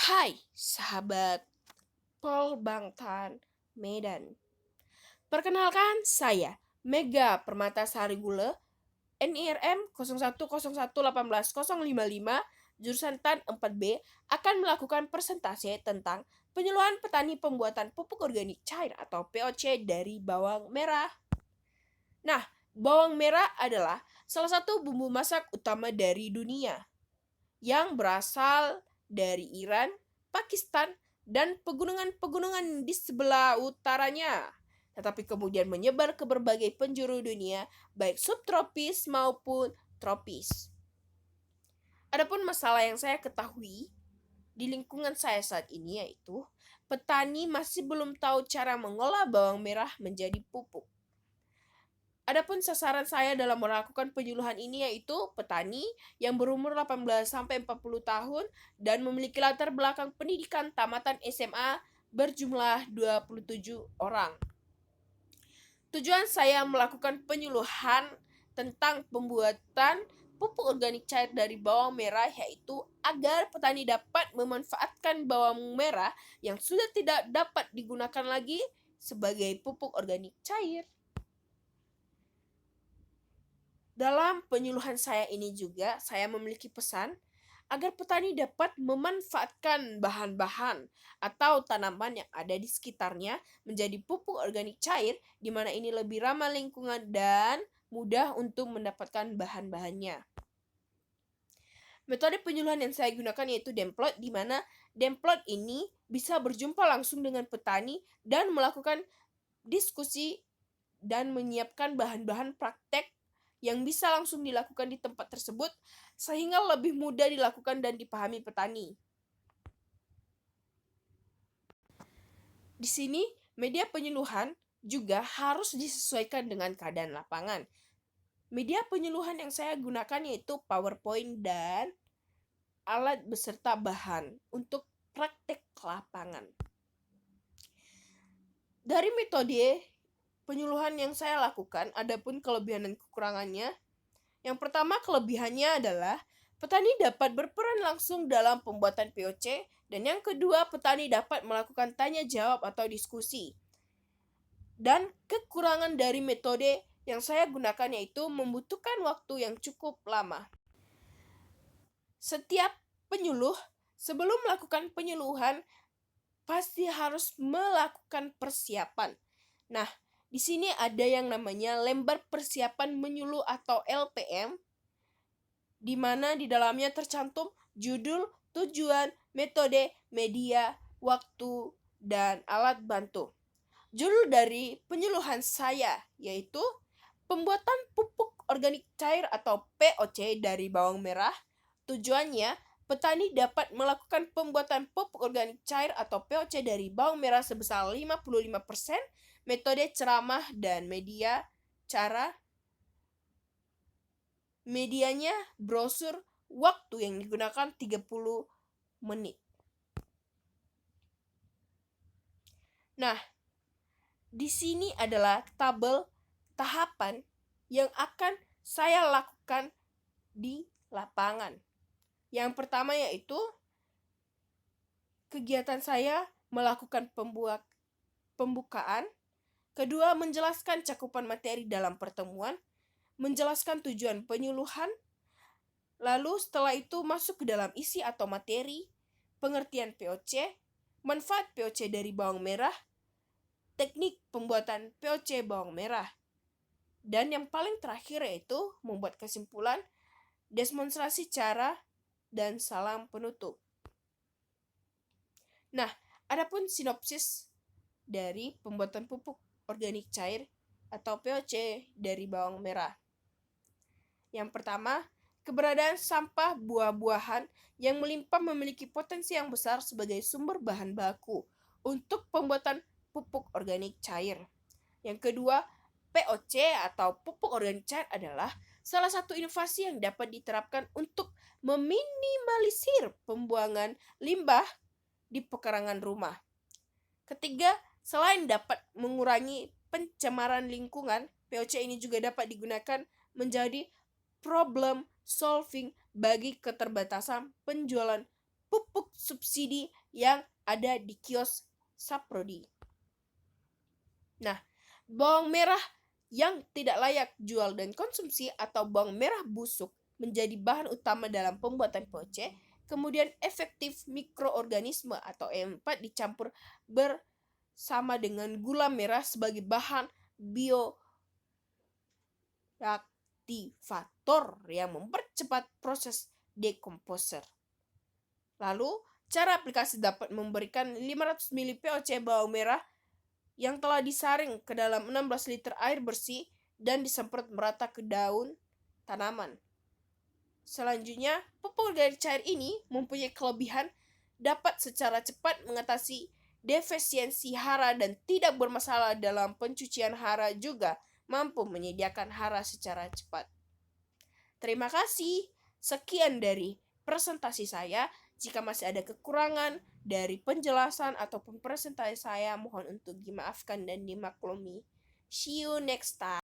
Hai sahabat Polbangtan Medan. Perkenalkan saya Mega Permatasari Gule, NIRM 0101181055, jurusan TAN 4B, akan melakukan presentasi tentang penyuluhan petani pembuatan pupuk organik cair atau POC dari bawang merah. Nah, bawang merah adalah salah satu bumbu masak utama dari dunia yang berasal dari Iran, Pakistan, dan pegunungan-pegunungan di sebelah utaranya, tetapi kemudian menyebar ke berbagai penjuru dunia, baik subtropis maupun tropis. Adapun masalah yang saya ketahui di lingkungan saya saat ini yaitu petani masih belum tahu cara mengolah bawang merah menjadi pupuk. Adapun sasaran saya dalam melakukan penyuluhan ini yaitu petani yang berumur 18 sampai 40 tahun dan memiliki latar belakang pendidikan tamatan SMA berjumlah 27 orang. Tujuan saya melakukan penyuluhan tentang pembuatan pupuk organik cair dari bawang merah yaitu agar petani dapat memanfaatkan bawang merah yang sudah tidak dapat digunakan lagi sebagai pupuk organik cair. Dalam penyuluhan saya ini juga, saya memiliki pesan agar petani dapat memanfaatkan bahan-bahan atau tanaman yang ada di sekitarnya menjadi pupuk organik cair, di mana ini lebih ramah lingkungan dan mudah untuk mendapatkan bahan-bahannya. Metode penyuluhan yang saya gunakan yaitu Demplot, di mana Demplot ini bisa berjumpa langsung dengan petani dan melakukan diskusi dan menyiapkan bahan-bahan praktek yang bisa langsung dilakukan di tempat tersebut sehingga lebih mudah dilakukan dan dipahami petani. Di sini, media penyuluhan juga harus disesuaikan dengan keadaan lapangan. Media penyuluhan yang saya gunakan yaitu PowerPoint dan alat beserta bahan untuk praktek lapangan. Dari metode penyuluhan yang saya lakukan, adapun kelebihan dan kekurangannya. Yang pertama, kelebihannya adalah petani dapat berperan langsung dalam pembuatan POC, dan yang kedua, petani dapat melakukan tanya jawab atau diskusi. Dan kekurangan dari metode yang saya gunakan yaitu membutuhkan waktu yang cukup lama. Setiap penyuluh sebelum melakukan penyuluhan pasti harus melakukan persiapan. Nah, di sini ada yang namanya lembar persiapan menyuluh atau LPM, di mana di dalamnya tercantum judul, tujuan, metode, media, waktu, dan alat bantu. Judul dari penyuluhan saya yaitu pembuatan pupuk organik cair atau POC dari bawang merah. Tujuannya, petani dapat melakukan pembuatan pupuk organik cair atau POC dari bawang merah sebesar 55%, metode ceramah dan media cara. Medianya brosur, waktu yang digunakan 30 menit. Nah, di sini adalah tabel tahapan yang akan saya lakukan di lapangan. Yang pertama yaitu kegiatan saya melakukan pembukaan. Kedua, menjelaskan cakupan materi dalam pertemuan, menjelaskan tujuan penyuluhan. Lalu setelah itu masuk ke dalam isi atau materi, pengertian POC, manfaat POC dari bawang merah, teknik pembuatan POC bawang merah. Dan yang paling terakhir yaitu membuat kesimpulan, demonstrasi cara, dan salam penutup. Nah, adapun sinopsis dari pembuatan pupuk organik cair atau POC dari bawang merah. Yang pertama, keberadaan sampah buah-buahan yang melimpah memiliki potensi yang besar sebagai sumber bahan baku untuk pembuatan pupuk organik cair. Yang kedua, POC atau pupuk organik cair adalah salah satu inovasi yang dapat diterapkan untuk meminimalisir pembuangan limbah di pekarangan rumah. Ketiga, selain dapat mengurangi pencemaran lingkungan, POC ini juga dapat digunakan menjadi problem solving bagi keterbatasan penjualan pupuk subsidi yang ada di kios Saprodi. Nah, bawang merah yang tidak layak jual dan konsumsi atau bawang merah busuk menjadi bahan utama dalam pembuatan POC, kemudian efektif mikroorganisme atau E4 dicampur bersama dengan gula merah sebagai bahan bioaktivator yang mempercepat proses dekomposer. Lalu, cara aplikasi dapat memberikan 500 ml POC bawang merah yang telah disaring ke dalam 16 liter air bersih dan disemprot merata ke daun tanaman. Selanjutnya, pupuk organik cair ini mempunyai kelebihan dapat secara cepat mengatasi defisiensi hara dan tidak bermasalah dalam pencucian hara, juga mampu menyediakan hara secara cepat. Terima kasih. Sekian dari presentasi saya. Jika masih ada kekurangan dari penjelasan ataupun presentasi saya, mohon untuk dimaafkan dan dimaklumi. See you next time.